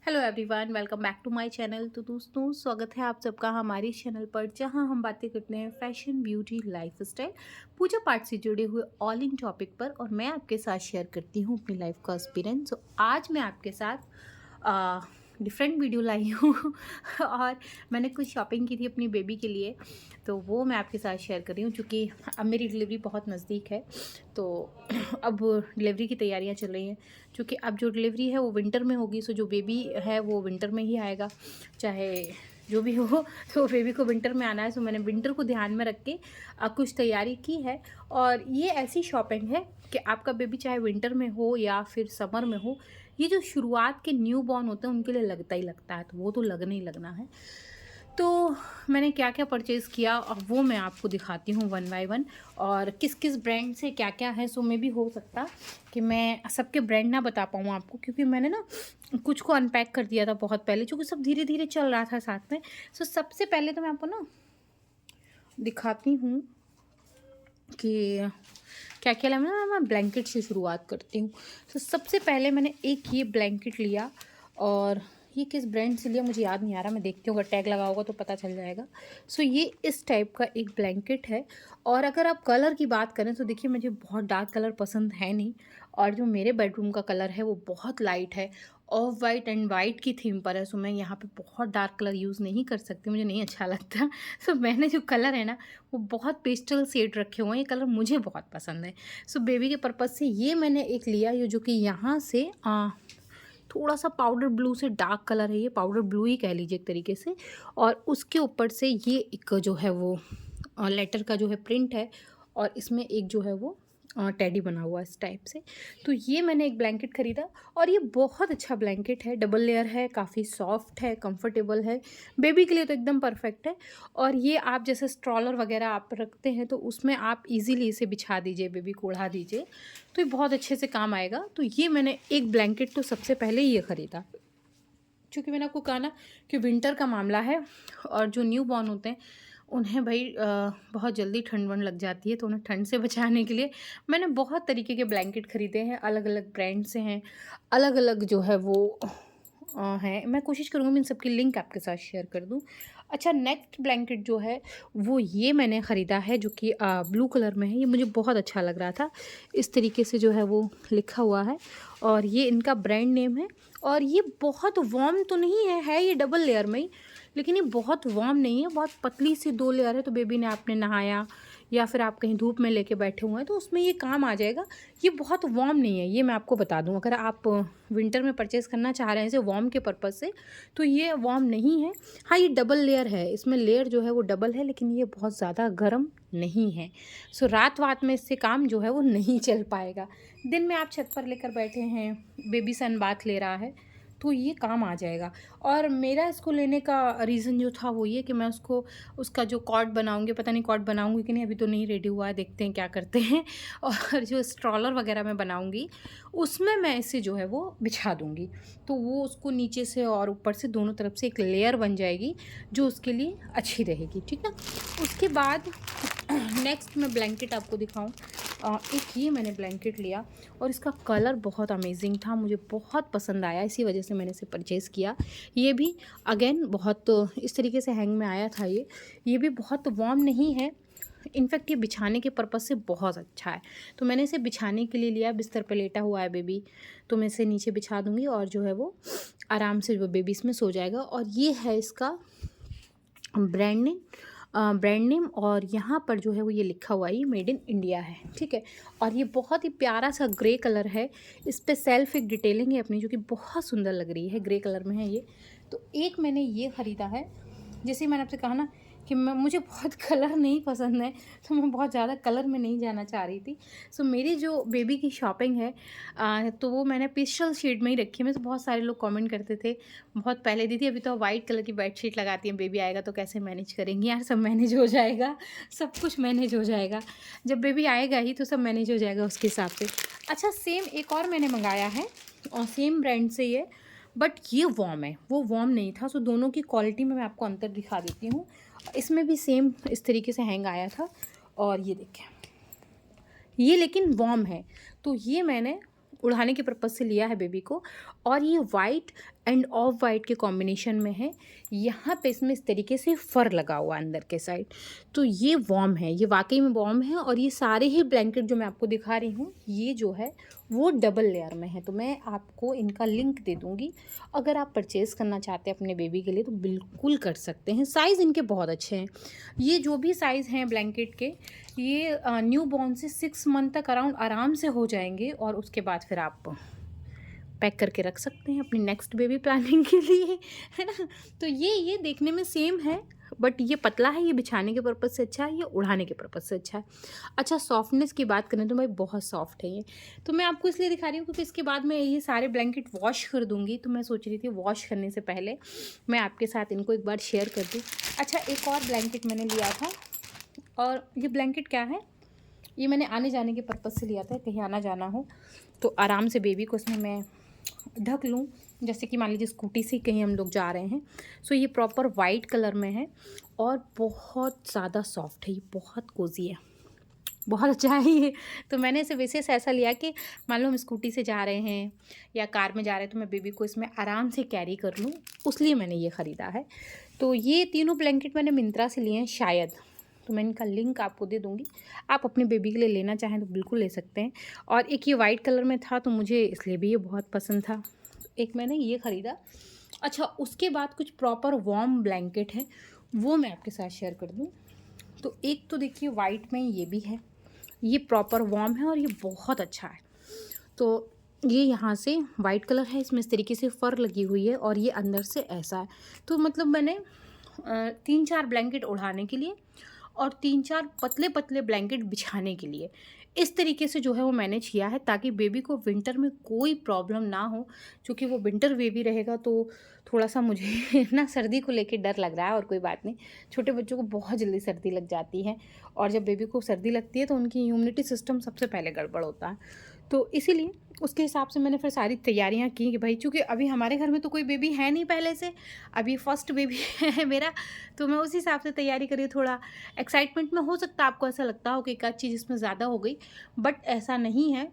Hello everyone, welcome back to my channel. तो दोस्तों, स्वागत है आप सबका हमारे चैनल पर, जहां हम बातें करते हैं फैशन, ब्यूटी, लाइफस्टाइल, पूजा पाठ से जुड़े हुए ऑल इन टॉपिक पर। और मैं आपके साथ शेयर करती हूं अपनी लाइफ का एक्सपीरियंस। तो आज मैं आपके साथ डिफरेंट वीडियो लाई हूँ और मैंने कुछ शॉपिंग की थी अपनी बेबी के लिए, तो वो मैं आपके साथ शेयर कर रही हूँ। चूँकि अब मेरी डिलीवरी बहुत नज़दीक है, तो अब डिलीवरी की तैयारियां चल रही हैं। क्योंकि अब जो डिलीवरी है वो विंटर में होगी, सो जो बेबी है वो विंटर में ही आएगा, चाहे जो भी हो। तो बेबी को विंटर में आना है, सो मैंने विंटर को ध्यान में रख के कुछ तैयारी की है। और ये ऐसी शॉपिंग है कि आपका बेबी चाहे विंटर में हो या फिर समर में हो, ये जो शुरुआत के न्यू बॉर्न होते हैं उनके लिए लगता ही लगता है, तो वो तो लगना ही लगना है। तो मैंने क्या क्या परचेज़ किया और वो मैं आपको दिखाती हूँ वन बाय वन, और किस किस ब्रांड से क्या क्या है। सो में भी हो सकता कि मैं सबके ब्रांड ना बता पाऊँ आपको, क्योंकि मैंने ना कुछ को अनपैक कर दिया था बहुत पहले, क्योंकि सब धीरे धीरे चल रहा था साथ में। सो सबसे पहले तो मैं आपको ना दिखाती हूँ कि क्या क्या लिया। मैं ब्लैंकेट से शुरुआत करती हूँ। तो सबसे पहले मैंने एक ये ब्लैंकेट लिया, और ये किस ब्रांड से लिया मुझे याद नहीं आ रहा, मैं देखती हूँ, अगर टैग लगा होगा तो पता चल जाएगा। सो ये इस टाइप का एक ब्लैंकेट है। और अगर आप कलर की बात करें तो देखिए, मुझे बहुत डार्क कलर पसंद है नहीं, और जो मेरे बेडरूम का कलर है वो बहुत लाइट है, ऑफ वाइट एंड वाइट की थीम पर है। सो मैं यहाँ पे बहुत डार्क कलर यूज़ नहीं कर सकती, मुझे नहीं अच्छा लगता। सो मैंने जो कलर है ना, वो बहुत पेस्टल शेड रखे हुए हैं, ये कलर मुझे बहुत पसंद है। सो बेबी के पर्पज़ से ये मैंने एक लिया, ये जो कि यहाँ से थोड़ा सा पाउडर ब्लू से डार्क कलर है, ये पाउडर ब्लू ही कह लीजिए एक तरीके से। और उसके ऊपर से ये एक जो है वो लेटर का जो है प्रिंट है, और इसमें एक जो है वो टेडी बना हुआ इस टाइप से। तो ये मैंने एक ब्लैंकेट ख़रीदा, और ये बहुत अच्छा ब्लैंकेट है, डबल लेयर है, काफ़ी सॉफ्ट है, कंफर्टेबल है, बेबी के लिए तो एकदम परफेक्ट है। और ये आप जैसे स्ट्रॉलर वगैरह आप रखते हैं तो उसमें आप इजीली इसे बिछा दीजिए, बेबी को ओढ़ा दीजिए, तो ये बहुत अच्छे से काम आएगा। तो ये मैंने एक ब्लैंकेट तो सबसे पहले ये ख़रीदा, क्योंकि मैंने आपको कहा ना कि विंटर का मामला है, और जो न्यू बॉर्न होते हैं उन्हें भाई बहुत जल्दी ठंड वंड लग जाती है, तो उन्हें ठंड से बचाने के लिए मैंने बहुत तरीके के ब्लैंकेट ख़रीदे हैं, अलग अलग ब्रांड से हैं, अलग अलग जो है वो हैं। मैं कोशिश करूँगी मैं इन सबकी लिंक आपके साथ शेयर कर दूँ। अच्छा, नेक्स्ट ब्लैंकेट जो है वो ये मैंने ख़रीदा है, जो कि ब्लू कलर में है। ये मुझे बहुत अच्छा लग रहा था, इस तरीके से जो है वो लिखा हुआ है, और ये इनका ब्रांड नेम है। और ये बहुत वार्म तो नहीं है ये डबल लेयर में ही, लेकिन ये बहुत वार्म नहीं है, बहुत पतली सी 2 लेयर है। तो बेबी ने आपने नहाया या फिर आप कहीं धूप में लेके बैठे हुए हैं तो उसमें ये काम आ जाएगा। ये बहुत वार्म नहीं है, ये मैं आपको बता दूं। अगर आप विंटर में परचेज़ करना चाह रहे हैं इसे वार्म के पर्पज़ से, तो ये वार्म नहीं है। हाँ, ये डबल लेयर है, इसमें लेयर जो है वो डबल है, लेकिन ये बहुत ज़्यादा गर्म नहीं है। सो रात वात में इससे काम जो है वो नहीं चल पाएगा। दिन में आप छत पर लेकर बैठे हैं, बेबी सन बाथ ले रहा है, तो ये काम आ जाएगा। और मेरा इसको लेने का रीज़न जो था वो ये कि मैं उसका जो कॉर्ड बनाऊँगी, पता नहीं कॉर्ड बनाऊँगी कि नहीं, अभी तो नहीं रेडी हुआ है, देखते हैं क्या करते हैं। और जो स्ट्रॉलर वगैरह मैं बनाऊँगी उसमें मैं इसे जो है वो बिछा दूँगी, तो वो उसको नीचे से और ऊपर से दोनों तरफ से एक लेयर बन जाएगी, जो उसके लिए अच्छी रहेगी। ठीक है, उसके बाद नेक्स्ट मैं ब्लैंकेट आपको दिखाऊं। एक ये मैंने ब्लैंकेट लिया, और इसका कलर बहुत अमेजिंग था, मुझे बहुत पसंद आया, इसी वजह से मैंने इसे परचेज़ किया। ये भी अगेन बहुत इस तरीके से हैंग में आया था। ये भी बहुत वार्म नहीं है, इनफैक्ट ये बिछाने के पर्पज़ से बहुत अच्छा है। तो मैंने इसे बिछाने के लिए लिया, बिस्तर पे लेटा हुआ है बेबी, तो मैं इसे नीचे बिछा दूँगी, और जो है वो आराम से वो बेबी इसमें सो जाएगा। और ये है इसका ब्रांड नेम, और यहाँ पर जो है वो ये लिखा हुआ है, ये मेड इन इंडिया है। ठीक है, और ये बहुत ही प्यारा सा ग्रे कलर है, इस पे सेल्फ एक डिटेलिंग है अपनी, जो कि बहुत सुंदर लग रही है, ग्रे कलर में है ये। तो एक मैंने ये ख़रीदा है, जैसे मैंने आपसे कहा ना कि मुझे बहुत कलर नहीं पसंद है, तो मैं बहुत ज़्यादा कलर में नहीं जाना चाह रही थी। सो मेरी जो बेबी की शॉपिंग है तो वो मैंने पेस्टल शेड में ही रखी है। मेरे से बहुत सारे लोग कमेंट करते थे, बहुत पहले दी थी, अभी तो वाइट कलर की बेडशीट लगाती हैं, बेबी आएगा तो कैसे मैनेज करेंगी यार। सब मैनेज हो जाएगा, सब कुछ मैनेज हो जाएगा, जब बेबी आएगा ही तो सब मैनेज हो जाएगा उसके हिसाब से। अच्छा, सेम एक और मैंने मंगाया है, और सेम ब्रांड से ये, बट ये वार्म है, वो वार्म नहीं था। सो दोनों की क्वालिटी में मैं आपको अंतर दिखा देती हूँ। इसमें भी सेम इस तरीके से हैंग आया था, और ये देखें, ये लेकिन वार्म है। तो ये मैंने उड़ाने के पर्पज़ से लिया है बेबी को, और ये वाइट एंड ऑफ वाइट के कॉम्बिनेशन में है। यहाँ पे इसमें इस तरीके से फर लगा हुआ है अंदर के साइड। तो ये वार्म है, ये वाकई में वार्म है। और ये सारे ही ब्लैंकेट जो मैं आपको दिखा रही हूँ ये जो है वो डबल लेयर में है। तो मैं आपको इनका लिंक दे दूँगी, अगर आप परचेज़ करना चाहते हैं अपने बेबी के लिए तो बिल्कुल कर सकते हैं। साइज़ इनके बहुत अच्छे हैं। ये जो भी साइज़ हैं ब्लैंकेट के, ये न्यू बॉर्न से 6 मंथ तक अराउंड आराम से हो जाएंगे। और उसके बाद फिर आप पैक करके रख सकते हैं अपनी नेक्स्ट बेबी प्लानिंग के लिए, है ना। तो ये देखने में सेम है, बट ये पतला है, ये बिछाने के पर्पज़ से अच्छा है, ये उड़ाने के पर्पज़ से अच्छा है। अच्छा, सॉफ्टनेस की बात करें तो भाई बहुत सॉफ्ट है ये। तो मैं आपको इसलिए दिखा रही हूँ क्योंकि इसके बाद मैं ये सारे ब्लैंकेट वॉश कर दूँगी। तो मैं सोच रही थी वॉश करने से पहले मैं आपके साथ इनको एक बार शेयर कर दूँ। अच्छा, एक और ब्लैंकेट मैंने लिया था, और ये ब्लैंकेट क्या है, ये मैंने आने जाने के पर्पज़ से लिया था। कहीं आना जाना हो तो आराम से बेबी को इसमें मैं ढक लूँ। जैसे कि मान लीजिए स्कूटी से कहीं हम लोग जा रहे हैं। सो ये प्रॉपर वाइट कलर में है और बहुत ज़्यादा सॉफ्ट है, ये बहुत कोजी है, बहुत अच्छा है ये। तो मैंने इसे विशेष ऐसा लिया कि मान लो हम स्कूटी से जा रहे हैं या कार में जा रहे हैं तो मैं बेबी को इसमें आराम से कैरी कर लूँ, उसलिए मैंने ये ख़रीदा है। तो ये तीनों ब्लैंकेट मैंने मिंत्रा से लिए हैं शायद, तो मैं इनका लिंक आपको दे दूँगी। आप अपने बेबी के लिए लेना चाहें तो बिल्कुल ले सकते हैं। और एक ये वाइट कलर में था तो मुझे इसलिए भी ये बहुत पसंद था, एक मैंने ये ख़रीदा। अच्छा, उसके बाद कुछ प्रॉपर वार्म ब्लैंकेट है, वो मैं आपके साथ शेयर कर दूँ। तो एक तो देखिए वाइट में ये भी है, ये प्रॉपर वार्म है और ये बहुत अच्छा है। तो ये यहाँ से वाइट कलर है, इसमें इस तरीके से फ़र लगी हुई है और ये अंदर से ऐसा है। तो मतलब मैंने 3-4 ब्लैंकेट ओढ़ाने के लिए और 3-4 पतले पतले ब्लैंकेट बिछाने के लिए इस तरीके से जो है वो मैनेज किया है, ताकि बेबी को विंटर में कोई प्रॉब्लम ना हो। क्योंकि वो विंटर बेबी रहेगा तो थोड़ा सा मुझे ना सर्दी को लेके डर लग रहा है। और कोई बात नहीं, छोटे बच्चों को बहुत जल्दी सर्दी लग जाती है, और जब बेबी को सर्दी लगती है तो उनकी इम्यूनिटी सिस्टम सबसे पहले गड़बड़ होता है। तो इसीलिए उसके हिसाब से मैंने फिर सारी तैयारियां की कि भाई चूँकि अभी हमारे घर में तो कोई बेबी है नहीं पहले से, अभी फर्स्ट बेबी है मेरा। तो मैं उस हिसाब से तैयारी करी। थोड़ा एक्साइटमेंट में हो सकता है आपको ऐसा लगता हो कि एक आध चीज़ इसमें ज़्यादा हो गई, बट ऐसा नहीं है।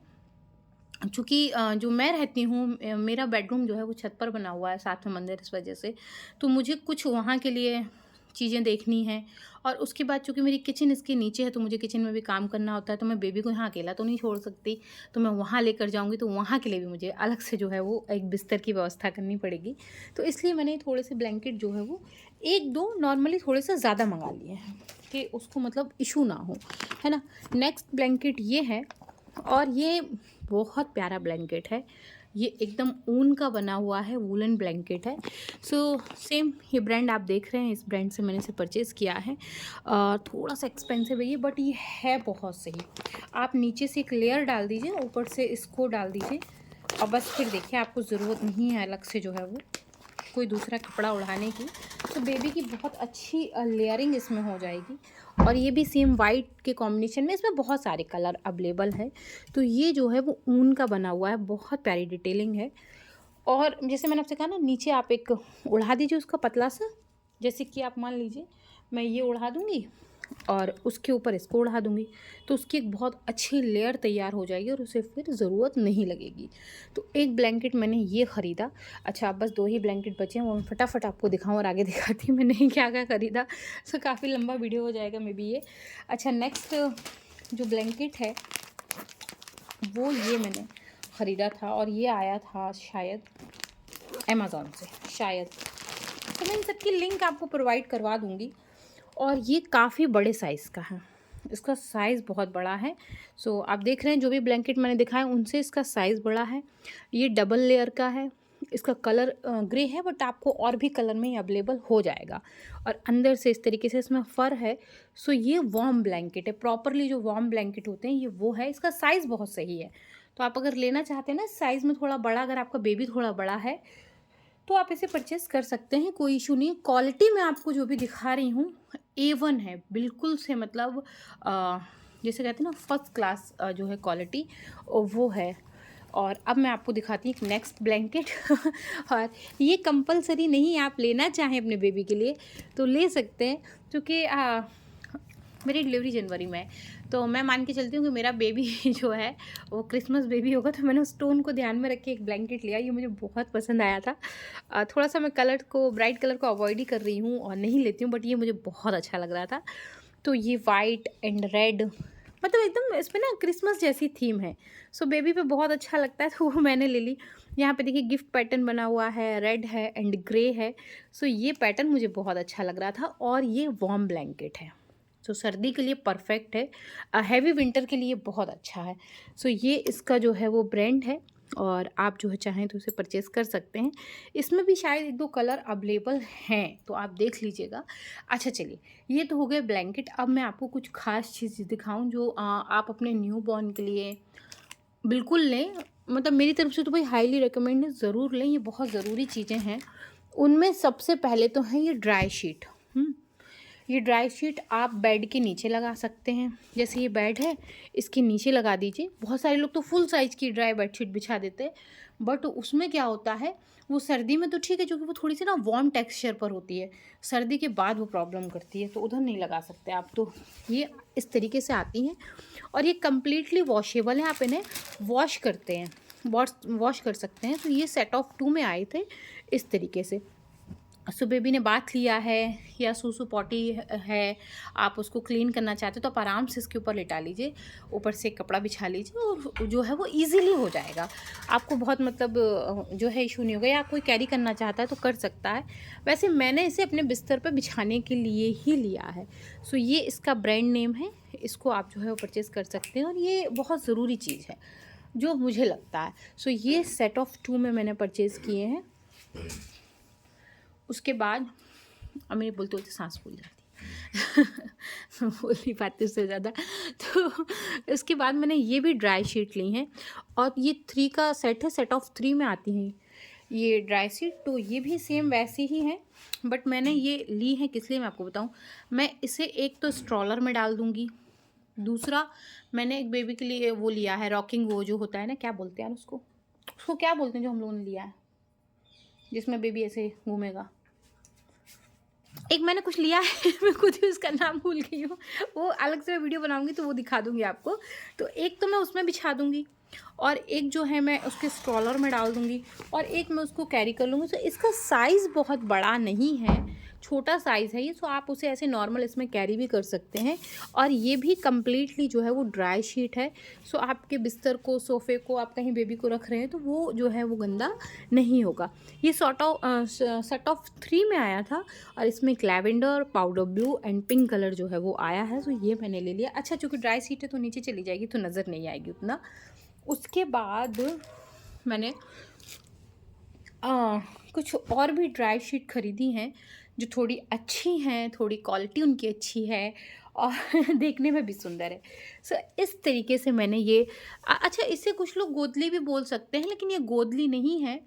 चूँकि जो मैं रहती हूँ, मेरा बेडरूम जो है वो छत पर बना हुआ है, साथ में मंदिर, इस वजह से तो मुझे कुछ वहाँ के लिए चीज़ें देखनी हैं। और उसके बाद चूँकि मेरी किचन इसके नीचे है तो मुझे किचन में भी काम करना होता है, तो मैं बेबी को यहाँ अकेला तो नहीं छोड़ सकती। तो मैं वहाँ लेकर जाऊँगी तो वहाँ के लिए भी मुझे अलग से जो है वो एक बिस्तर की व्यवस्था करनी पड़ेगी। तो इसलिए मैंने थोड़े से ब्लैंकेट जो है वो 1-2 नॉर्मली थोड़े से ज़्यादा मंगा लिए हैं कि उसको मतलब इशू ना हो, है ना। नेक्स्ट ब्लैंकेट ये है, और ये बहुत प्यारा ब्लैंकेट है। ये एकदम ऊन का बना हुआ है, वूलन ब्लैंकेट है। सो सेम ये ब्रांड आप देख रहे हैं, इस ब्रांड से मैंने इसे परचेज़ किया है। थोड़ा सा एक्सपेंसिव है ये, बट ये है बहुत सही। आप नीचे से एक लेयर डाल दीजिए, ऊपर से इसको डाल दीजिए, और बस फिर देखिए आपको ज़रूरत नहीं है अलग से जो है वो कोई दूसरा कपड़ा उड़ाने की। तो बेबी की बहुत अच्छी लेयरिंग इसमें हो जाएगी। और ये भी सेम वाइट के कॉम्बिनेशन में, इसमें बहुत सारे कलर अवेलेबल है। तो ये जो है वो ऊन का बना हुआ है, बहुत प्यारी डिटेलिंग है। और जैसे मैंने आपसे कहा ना, नीचे आप एक उड़ा दीजिए उसका पतला सा, जैसे कि आप मान लीजिए मैं ये उड़ा दूँगी और उसके ऊपर इसको उड़ा दूँगी, तो उसकी एक बहुत अच्छी लेयर तैयार हो जाएगी और उसे फिर ज़रूरत नहीं लगेगी। तो एक ब्लैंकेट मैंने ये ख़रीदा। अच्छा, अब बस 2 ही ब्लैंकेट बचे हैं, वो मैं फटाफट आपको दिखाऊँ और आगे दिखाती हूँ मैंने क्या-क्या ख़रीदा। सो काफ़ी लंबा वीडियो हो जाएगा मे बी ये। अच्छा, नेक्स्ट जो ब्लैंकेट है वो ये मैंने ख़रीदा था, और ये आया था शायद अमेज़न से शायद। तो मैं इन सब की लिंक आपको प्रोवाइड करवा दूँगी। और ये काफ़ी बड़े साइज़ का है, इसका साइज़ बहुत बड़ा है। सो आप देख रहे हैं जो भी ब्लैंकेट मैंने दिखाया उनसे इसका साइज़ बड़ा है। ये डबल लेयर का है, इसका कलर ग्रे है, बट आपको और भी कलर में अवेलेबल हो जाएगा। और अंदर से इस तरीके से इसमें फ़र है। सो ये वार्म ब्लैंकेट है, प्रॉपरली जो वार्म ब्लैंकेट होते हैं ये वो है। इसका साइज़ बहुत सही है। तो आप अगर लेना चाहते हैं ना साइज़ में थोड़ा बड़ा, अगर आपका बेबी थोड़ा बड़ा है तो आप इसे परचेज़ कर सकते हैं, कोई इशू नहीं है। क्वालिटी मैं आपको जो भी दिखा रही हूँ A1 है, बिल्कुल से मतलब जैसे कहते हैं ना फर्स्ट क्लास जो है क्वालिटी वो है। और अब मैं आपको दिखाती हूँ एक नेक्स्ट ब्लैंकेट और ये कंपलसरी नहीं है, आप लेना चाहें अपने बेबी के लिए तो ले सकते हैं, क्योंकि मेरी डिलीवरी जनवरी में है। तो मैं मान के चलती हूँ कि मेरा बेबी जो है वो क्रिसमस बेबी होगा, तो मैंने उस टोन को ध्यान में रख के एक ब्लैंकेट लिया। ये मुझे बहुत पसंद आया था। थोड़ा सा मैं कलर को, ब्राइट कलर को अवॉइड ही कर रही हूँ और नहीं लेती हूँ, बट ये मुझे बहुत अच्छा लग रहा था। तो ये वाइट एंड रेड, मतलब एकदम इस पे ना क्रिसमस जैसी थीम है। सो बेबी पे बहुत अच्छा लगता है, तो वो मैंने ले ली। यहाँ पे देखिए गिफ्ट पैटर्न बना हुआ है, रेड है एंड ग्रे है। सो ये पैटर्न मुझे बहुत अच्छा लग रहा था। और ये वार्म ब्लैंकेट है, सो सर्दी के लिए परफेक्ट है, हैवी विंटर के लिए बहुत अच्छा है। सो ये इसका जो है वो ब्रांड है, और आप जो है चाहें तो उसे परचेज़ कर सकते हैं। इसमें भी शायद 1-2 कलर अवेलेबल हैं, तो आप देख लीजिएगा। अच्छा चलिए, ये तो हो गए ब्लैंकेट। अब मैं आपको कुछ ख़ास चीज़ दिखाऊं जो आप अपने न्यू बॉर्न के लिए बिल्कुल लें। मतलब मेरी तरफ से तो भाई हाईली रिकमेंड है, ज़रूर लें, ये बहुत ज़रूरी चीज़ें हैं। उनमें सबसे पहले तो है ये ड्राई शीट। ये ड्राई शीट आप बेड के नीचे लगा सकते हैं। जैसे ये बेड है, इसके नीचे लगा दीजिए। बहुत सारे लोग तो फुल साइज़ की ड्राई बेडशीट बिछा देते हैं, बट उसमें क्या होता है, वो सर्दी में तो ठीक है, क्योंकि वो थोड़ी सी ना वार्म टेक्सचर पर होती है। सर्दी के बाद वो प्रॉब्लम करती है, तो उधर नहीं लगा सकते आप। तो ये इस तरीके से आती हैं, और ये कम्प्लीटली वॉशेबल है। आप इन्हें वॉश करते हैं, वॉश कर सकते हैं। तो ये सेट ऑफ 2 में आए थे इस तरीके से। सो बेबी ने बाथ लिया है या सूसू पॉटी है, आप उसको क्लीन करना चाहते हो तो आप आराम से इसके ऊपर लिटा लीजिए, ऊपर से एक कपड़ा बिछा लीजिए, और जो है वो इजीली हो जाएगा। आपको बहुत मतलब जो है इशू नहीं होगा, या कोई कैरी करना चाहता है तो कर सकता है। वैसे मैंने इसे अपने बिस्तर पर बिछाने के लिए ही लिया है। सो ये इसका ब्रांड नेम है, इसको आप जो है वो परचेज़ कर सकते हैं, और ये बहुत ज़रूरी चीज़ है जो मुझे लगता है। सो ये सेट ऑफ 2 में मैंने परचेज़ किए हैं। उसके बाद अब मेरी बोलते बोलते सांस फूल जाती है बोल नहीं पाती उससे ज़्यादा। तो उसके बाद मैंने ये भी ड्राई शीट ली हैं, और ये 3 का सेट है, सेट ऑफ 3 में आती हैं ये ड्राई शीट। तो ये भी सेम वैसी ही हैं, बट मैंने ये ली है किस लिए मैं आपको बताऊं। मैं इसे एक तो स्ट्रॉलर में डाल दूँगी, दूसरा मैंने एक बेबी के लिए वो लिया है रॉकिंग, वो जो होता है ना, क्या बोलते हैं यार उसको, उसको क्या बोलते हैं जो हम लोगों ने लिया है, जिसमें बेबी ऐसे घूमेगा। एक मैंने कुछ लिया है मैं खुद ही उसका नाम भूल गई हूँ, वो अलग से मैं वीडियो बनाऊंगी तो वो दिखा दूंगी आपको। तो एक तो मैं उसमें बिछा दूंगी, और एक जो है मैं उसके स्ट्रॉलर में डाल दूंगी, और एक मैं उसको कैरी कर लूँगी। तो इसका साइज़ बहुत बड़ा नहीं है, छोटा साइज़ है ये। सो आप उसे ऐसे नॉर्मल इसमें कैरी भी कर सकते हैं। और ये भी कम्प्लीटली जो है वो ड्राई शीट है। सो आपके बिस्तर को, सोफ़े को, आप कहीं बेबी को रख रहे हैं तो वो जो है वो गंदा नहीं होगा। ये सेट ऑफ 3 में आया था, और इसमें एक lavender, powder blue and pink colour जो है वो आया है। तो ये मैंने ले लिया। अच्छा, चूँकि ड्राई शीट है तो नीचे चली जाएगी तो नज़र नहीं आएगी उतना। उसके बाद मैंने कुछ और भी ड्राई शीट ख़रीदी हैं जो थोड़ी अच्छी हैं, थोड़ी क्वालिटी उनकी अच्छी है, और देखने में भी सुंदर है। सो इस तरीके से मैंने ये अच्छा, इसे कुछ लोग गोदली भी बोल सकते हैं, लेकिन ये गोदली नहीं है।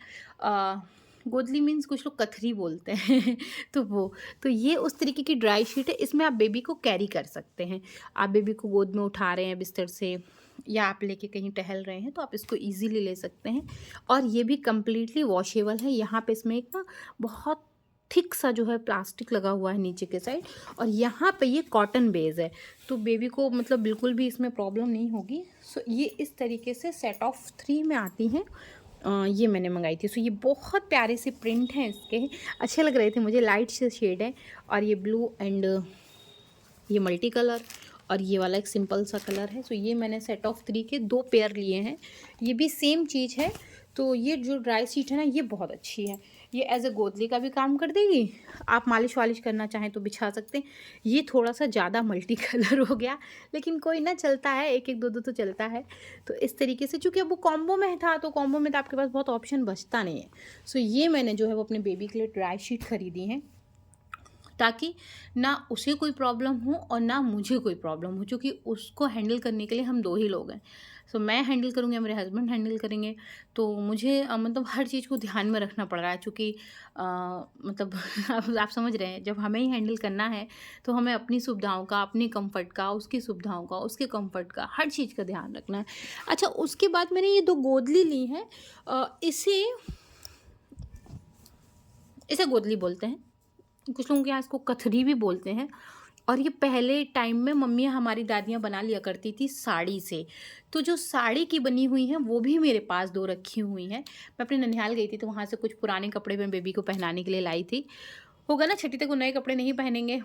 गोदली मीन्स कुछ लोग कथरी बोलते हैं तो वो, तो ये उस तरीके की ड्राई शीट है। इसमें आप बेबी को कैरी कर सकते हैं। आप बेबी को गोद में उठा रहे हैं बिस्तर से, या आप लेके कहीं टहल रहे हैं, तो आप इसको इजीली ले सकते हैं। और ये भी कम्प्लीटली वॉशेबल है। यहाँ पे इसमें एक ना बहुत थिक सा जो है प्लास्टिक लगा हुआ है नीचे के साइड, और यहाँ पे ये कॉटन बेस है, तो बेबी को मतलब बिल्कुल भी इसमें प्रॉब्लम नहीं होगी। सो ये इस तरीके से सेट ऑफ 3 में आती हैं। ये मैंने मंगाई थी। सो ये बहुत प्यारे से प्रिंट हैं इसके, अच्छे लग रहे थे मुझे, लाइट से शेड है, और ये ब्लू एंड ये मल्टी कलर, और ये वाला एक सिंपल सा कलर है। सो ये मैंने सेट ऑफ 3 के 2 पेयर लिए हैं। ये भी सेम चीज़ है। तो ये जो ड्राई शीट है ना, ये बहुत अच्छी है। ये एज अ गोदली का भी काम कर देगी। आप मालिश वालिश करना चाहें तो बिछा सकते हैं। ये थोड़ा सा ज़्यादा मल्टी कलर हो गया, लेकिन कोई ना, चलता है, एक एक दो दो तो चलता है। तो इस तरीके से, चूँकि अब वो कॉम्बो में था, तो कॉम्बो में तो आपके पास बहुत ऑप्शन बचता नहीं है। सो ये मैंने जो है वो अपने बेबी के लिए ड्राई शीट खरीदी हैं, ताकि ना उसे कोई प्रॉब्लम हो और ना मुझे कोई प्रॉब्लम हो, क्योंकि उसको हैंडल करने के लिए हम 2 ही लोग हैं। सो मैं हैंडल करूँगी, मेरे हस्बैंड हैंडल करेंगे। तो मुझे मतलब हर चीज़ को ध्यान में रखना पड़ रहा है, चूँकि मतलब आप समझ रहे हैं, जब हमें ही हैंडल करना है तो हमें अपनी सुविधाओं का, अपनी कम्फ़र्ट का, उसकी सुविधाओं का, उसके कम्फ़र्ट का, हर चीज़ का ध्यान रखना है। अच्छा, उसके बाद मैंने ये 2 गोदली ली हैं। इसे गोदली बोलते हैं, कुछ लोगों के यहाँ इसको कथरी भी बोलते हैं। और ये पहले टाइम में मम्मी हमारी दादियाँ बना लिया करती थी साड़ी से। तो जो साड़ी की बनी हुई हैं वो भी मेरे पास 2 रखी हुई हैं। मैं अपने ननिहाल गई थी तो वहाँ से कुछ पुराने कपड़े मैं बेबी को पहनाने के लिए लाई थी। होगा ना छठी तक वो नए कपड़े नहीं पहनेंगे,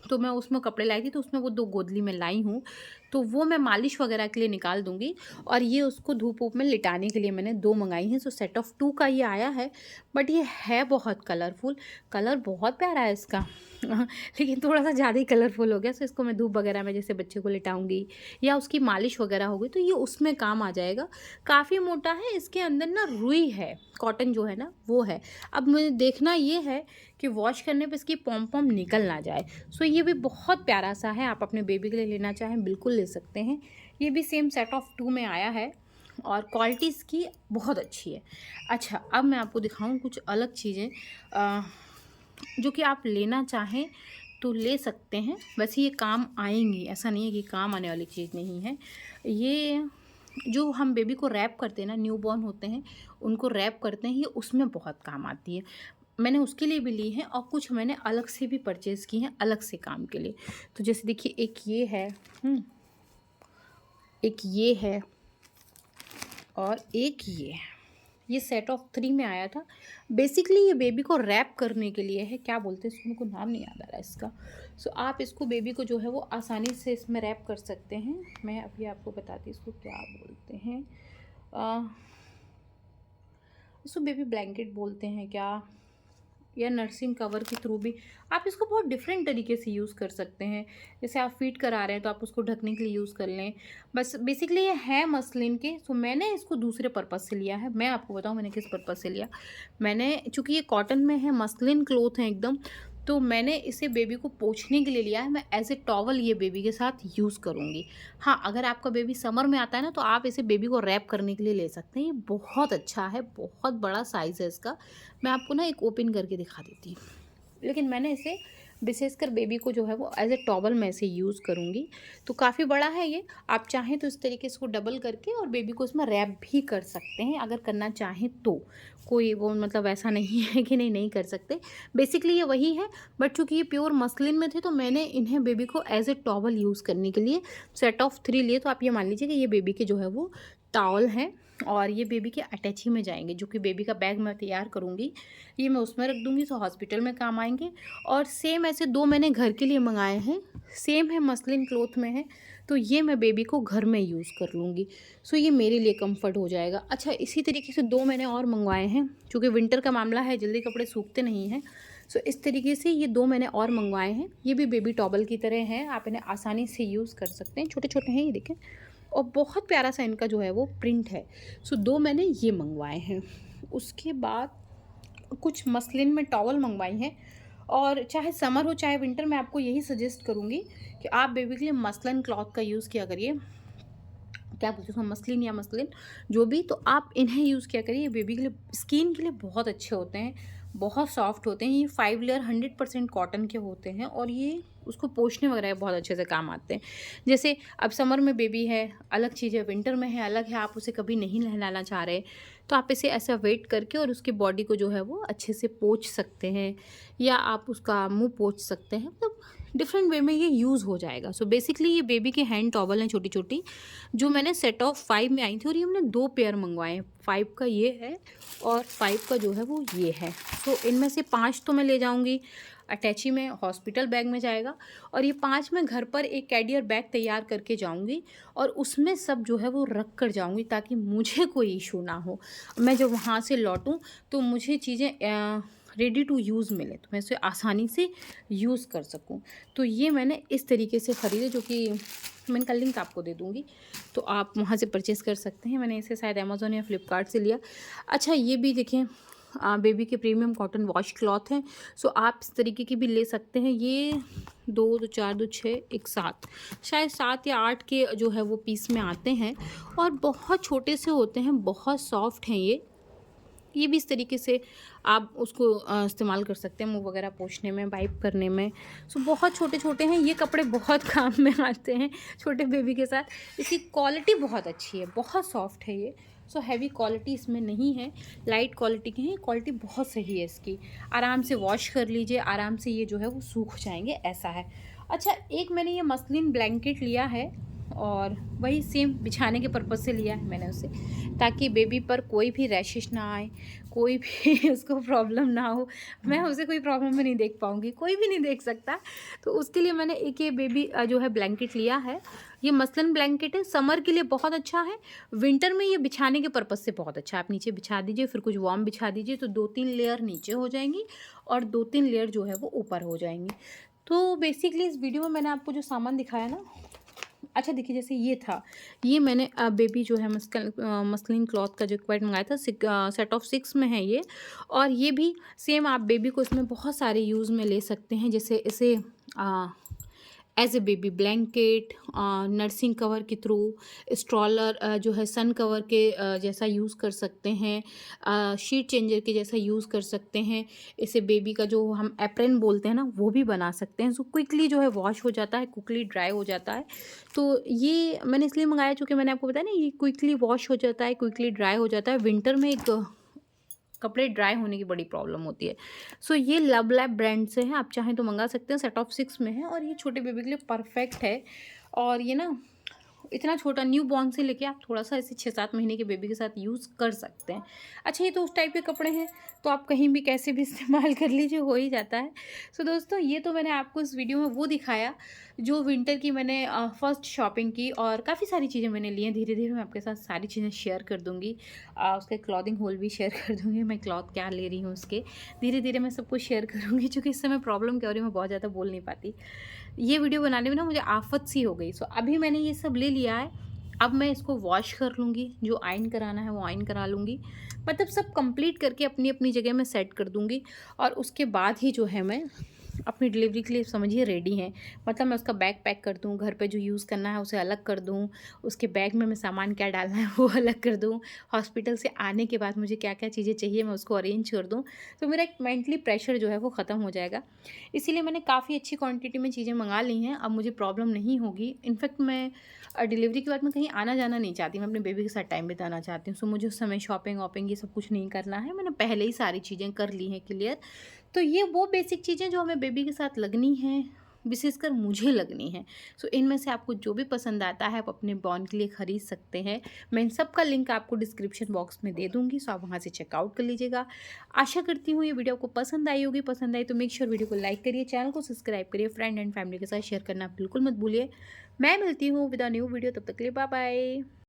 तो मैं उसमें कपड़े लाई थी, तो उसमें वो 2 गोदली में लाई हूँ। तो वो मैं मालिश वगैरह के लिए निकाल दूँगी और ये उसको धूप-वूप में लिटाने के लिए मैंने 2 मँगाई हैं। सो सेट ऑफ 2 का ये आया है, बट ये है बहुत कलरफुल, कलर बहुत प्यारा है इसका। लेकिन थोड़ा-सा ज़्यादा ही कलरफुल हो गया, सो इसको मैं धूप वगैरह में जैसे बच्चे को लिटाऊँगी या उसकी मालिश वगैरह होगी तो ये उसमें काम आ जाएगा। काफ़ी मोटा है, इसके अंदर ना रुई है, कॉटन जो है ना वो है। अब मुझे देखना ये है कि वॉश करने पे इसकी पॉम-पॉम निकल ना जाए। सो ये भी बहुत प्यारा सा है, आप अपने बेबी के लिए लेना चाहें बिल्कुल ले सकते हैं। ये भी सेम सेट ऑफ 2 में आया है और क्वालिटी इसकी बहुत अच्छी है। अच्छा, अब मैं आपको दिखाऊँ कुछ अलग चीज़ें जो कि आप लेना चाहें तो ले सकते हैं। वैसे ये काम आएँगी, ऐसा नहीं है कि काम आने वाली चीज़ नहीं है। ये जो हम बेबी को रैप करते हैं ना, न्यूबॉर्न होते हैं, उनको रैप करते हैं, ये उसमें बहुत काम आती है। मैंने उसके लिए भी ली हैं और कुछ मैंने अलग से भी परचेज़ की हैं, अलग से काम के लिए। तो जैसे देखिए एक ये है, एक ये है और एक ये है। ये सेट ऑफ 3 में आया था। बेसिकली ये बेबी को रैप करने के लिए है, क्या बोलते हैं इसको, मेरे को नाम नहीं याद आ रहा है इसका। सो आप इसको बेबी को जो है वो आसानी से इसमें रैप कर सकते हैं। मैं अभी आपको बताती हूँ इसको क्या बोलते हैं। इसको बेबी ब्लैंकेट बोलते हैं क्या, या नर्सिंग कवर के थ्रू भी आप इसको बहुत डिफरेंट तरीके से यूज़ कर सकते हैं। जैसे आप फीड करा रहे हैं तो आप उसको ढकने के लिए यूज़ कर लें। बस बेसिकली ये है मसलिन के, सो मैंने इसको दूसरे पर्पज़ से लिया है। मैं आपको बताऊँ मैंने किस पर्पज़ से लिया। मैंने चूँकि ये कॉटन में है, मसलिन क्लोथ है एकदम, तो मैंने इसे बेबी को पोंछने के लिए लिया है। मैं एज़ ए टॉवल ये बेबी के साथ यूज़ करूँगी। हाँ, अगर आपका बेबी समर में आता है ना तो आप इसे बेबी को रैप करने के लिए ले सकते हैं। ये बहुत अच्छा है, बहुत बड़ा साइज़ है इसका। मैं आपको ना एक ओपन करके दिखा देती हूँ। लेकिन मैंने इसे विशेषकर बेबी को जो है वो एज़ ए टॉवल मैं इसे यूज़ करूँगी। तो काफ़ी बड़ा है ये, आप चाहें तो इस तरीके से इसको डबल करके और बेबी को इसमें रैप भी कर सकते हैं अगर करना चाहें तो। कोई वो मतलब ऐसा नहीं है कि नहीं कर सकते। बेसिकली ये वही है, बट चूँकि ये प्योर मसलिन में थे तो मैंने इन्हें बेबी को एज़ ए टॉवल यूज़ करने के लिए सेट ऑफ 3 लिए। तो आप ये मान लीजिए कि ये बेबी के जो है वो टॉवल हैं और ये बेबी के अटैची में जाएंगे, जो कि बेबी का बैग मैं तैयार करूँगी, ये मैं उसमें रख दूँगी, तो हॉस्पिटल में काम आएंगे। और सेम ऐसे 2 मैंने घर के लिए मंगाए हैं, सेम है मसलिन क्लोथ में है, तो ये मैं बेबी को घर में यूज़ कर लूँगी। सो ये मेरे लिए कंफर्ट हो जाएगा। अच्छा, इसी तरीके से 2 मैंने और मंगवाए हैं, चूँकि विंटर का मामला है, जल्दी कपड़े सूखते नहीं हैं। सो इस तरीके से ये 2 मैंने और मंगवाए हैं। ये भी बेबी टॉवल की तरह हैं, आप इन्हें आसानी से यूज़ कर सकते हैं। छोटे-छोटे हैं ये देखें, और बहुत प्यारा सा इनका जो है वो प्रिंट है। सो 2 मैंने ये मंगवाए हैं। उसके बाद कुछ मसलिन में टॉवल मंगवाई हैं, और चाहे समर हो चाहे विंटर, मैं आपको यही सजेस्ट करूँगी कि आप बेबी के लिए मसलिन क्लॉथ का यूज़ किया करिए। क्या बोलते हैं उसको, मसलिन या मसलिन जो भी, तो आप इन्हें यूज़ किया करिए। ये बेबी के लिए, स्किन के लिए बहुत अच्छे होते हैं, बहुत सॉफ्ट होते हैं। ये 5 लेयर 100% कॉटन के होते हैं और ये उसको पोंछने वगैरह बहुत अच्छे से काम आते हैं। जैसे अब समर में बेबी है अलग चीज़ है, विंटर में है अलग है, आप उसे कभी नहीं नहलाना चाह रहे तो आप इसे ऐसा वेट करके और उसकी बॉडी को जो है वो अच्छे से पोंछ सकते हैं, या आप उसका मुँह पोंछ सकते हैं, मतलब डिफरेंट वे में ये यूज़ हो जाएगा। सो बेसिकली ये बेबी के हैंड टॉवल हैं छोटी छोटी, जो मैंने सेट ऑफ 5 में आई थी, और ये हमने 2 पेयर मंगवाए हैं। 5 का ये है और 5 का जो है वो ये है। सो इनमें से 5 तो मैं ले जाऊंगी अटैची में, हॉस्पिटल बैग में जाएगा, और ये 5 मैं घर पर एक कैरियर बैग तैयार करके जाऊंगी और उसमें सब जो है वो रख कर जाऊंगी, ताकि मुझे कोई इशू ना हो। मैं जब वहाँ से लौटूँ तो मुझे चीज़ें रेडी टू यूज़ मिले, तो मैं इसे आसानी से यूज़ कर सकूं। तो ये मैंने इस तरीके से ख़रीदे, जो कि मैंने कल लिंक आपको दे दूँगी, तो आप वहाँ से परचेज़ कर सकते हैं। मैंने इसे शायद अमेज़ॉन या फ्लिपकार्ट से लिया। अच्छा, ये भी देखें, बेबी के प्रीमियम कॉटन वॉश क्लॉथ हैं। सो आप इस तरीके की भी ले सकते हैं। ये 2 2 4 2 6 1 7, शायद 7 या 8 के जो है वो पीस में आते हैं, और बहुत छोटे से होते हैं, बहुत सॉफ्ट हैं ये भी इस तरीके से आप उसको इस्तेमाल कर सकते हैं मुँह वगैरह पोंछने में, वाइप करने में। सो बहुत छोटे-छोटे हैं, ये कपड़े बहुत काम में आते हैं छोटे बेबी के साथ। इसकी क्वालिटी बहुत अच्छी है, बहुत सॉफ्ट है ये। सो हैवी क्वालिटी इसमें नहीं है, लाइट क्वालिटी की है, क्वालिटी बहुत सही है इसकी। आराम से वॉश कर लीजिए, आराम से ये जो है वो सूख जाएँगे, ऐसा है। अच्छा, एक मैंने ये मसलिन ब्लैंकेट लिया है और वही सेम बिछाने के पर्पज़ से लिया है मैंने उसे, ताकि बेबी पर कोई भी रैशेस ना आए, कोई भी उसको प्रॉब्लम ना हो। मैं उसे कोई प्रॉब्लम में नहीं देख पाऊँगी, कोई भी नहीं देख सकता। तो उसके लिए मैंने एक ये बेबी जो है ब्लैंकेट लिया है। ये मसलिन ब्लैंकेट है, समर के लिए बहुत अच्छा है, विंटर में ये बिछाने के पर्पज़ से बहुत अच्छा है। आप नीचे बिछा दीजिए, फिर कुछ वार्म बिछा दीजिए, तो 2-3 लेयर नीचे हो जाएँगी और 2-3 लेयर जो है वो ऊपर हो जाएँगी। तो बेसिकली इस वीडियो में मैंने आपको जो सामान दिखाया ना, अच्छा देखिए, जैसे ये था, ये मैंने बेबी जो है मसलिन क्लॉथ का जो क्वाइट मंगाया था, सेट ऑफ 6 में है ये। और ये भी सेम, आप बेबी को इसमें बहुत सारे यूज़ में ले सकते हैं। जैसे इसे as a baby blanket, nursing cover के थ्रू, स्ट्रॉलर जो है सन कवर के जैसा यूज़ कर सकते हैं, शीट चेंजर के जैसा यूज़ कर सकते हैं। इसे बेबी का जो हम एप्रन बोलते हैं ना, वो भी बना सकते हैं। सो क्विकली जो है वॉश हो जाता है, क्विकली ड्राई हो जाता है। तो ये मैंने इसलिए मंगाया चूँकि मैंने आपको बताया ना, ये क्विकली वॉश हो जाता है, क्विकली ड्राई हो जाता है। विंटर में एक कपड़े ड्राई होने की बड़ी प्रॉब्लम होती है। सो ये लव लैब ब्रांड से है, आप चाहें तो मंगा सकते हैं। सेट ऑफ 6 में है और ये छोटे बेबी के लिए परफेक्ट है। और ये ना इतना छोटा न्यू बॉर्न से लेके आप थोड़ा-सा ऐसे 6-7 महीने के बेबी के साथ यूज़ कर सकते हैं। अच्छा, ये तो उस टाइप के कपड़े हैं, तो आप कहीं भी कैसे भी इस्तेमाल कर लीजिए, हो ही जाता है। सो दोस्तों, ये तो मैंने आपको इस वीडियो में वो दिखाया, जो विंटर की मैंने फर्स्ट शॉपिंग की, और काफ़ी सारी चीज़ें मैंने ली हैं। धीरे-धीरे मैं आपके साथ सारी चीज़ें शेयर कर दूँगी। उसके क्लॉथिंग होल भी शेयर कर दूँगी, मैं क्लॉथ क्या ले रही हूँ उसके। धीरे-धीरे मैं सब कुछ शेयर करूँगी, चूँकि इस समय प्रॉब्लम क्या हो रही है, मैं बहुत ज़्यादा बोल नहीं पाती। ये वीडियो बनाने में ना मुझे आफ़त सी हो गई। सो अभी मैंने ये सब ले लिया है। अब मैं इसको वॉश कर लूँगी, जो आयरन कराना है वो आयरन करा लूँगी। मतलब सब कंप्लीट करके अपनी-अपनी जगह में सेट कर दूँगी, और उसके बाद ही जो है मैं अपनी डिलीवरी के लिए समझिए रेडी हैं। मतलब मैं उसका बैग पैक कर दूँ, घर पे जो यूज़ करना है उसे अलग कर दूँ, उसके बैग में मैं सामान क्या डालना है वो अलग कर दूँ, हॉस्पिटल से आने के बाद मुझे क्या-क्या चीज़ें चाहिए मैं उसको अरेंज कर दूँ। तो मेरा एक मेंटली प्रेशर जो है वो ख़त्म हो जाएगा। इसीलिए मैंने काफ़ी अच्छी क्वांटिटी में चीज़ें मँगा ली हैं, अब मुझे प्रॉब्लम नहीं होगी। इनफैक्ट मैं डिलीवरी के बाद मैं कहीं आना-जाना नहीं चाहती, मैं अपने बेबी के साथ टाइम बिताना चाहती हूँ। सो मुझे उस समय शॉपिंग-वॉपिंग ये सब कुछ नहीं करना है, मैंने पहले ही सारी चीज़ें कर ली हैं क्लियर। तो ये वो बेसिक चीज़ें जो हमें बेबी के साथ लगनी हैं, विशेषकर मुझे लगनी हैं। सो इनमें से आपको जो भी पसंद आता है, आप अपने बॉर्न के लिए खरीद सकते हैं। मैं इन सब का लिंक आपको डिस्क्रिप्शन बॉक्स में दे दूँगी, सो आप वहाँ से चेकआउट कर लीजिएगा। आशा करती हूँ ये वीडियो आपको पसंद आई होगी। पसंद आई तो मेक श्योर वीडियो को लाइक करिए, चैनल को सब्सक्राइब करिए, फ्रेंड एंड फैमिली के साथ शेयर करना बिल्कुल मत भूलिए। मैं मिलती हूँ विद अ न्यू वीडियो, तब तक के लिए बाय बाय।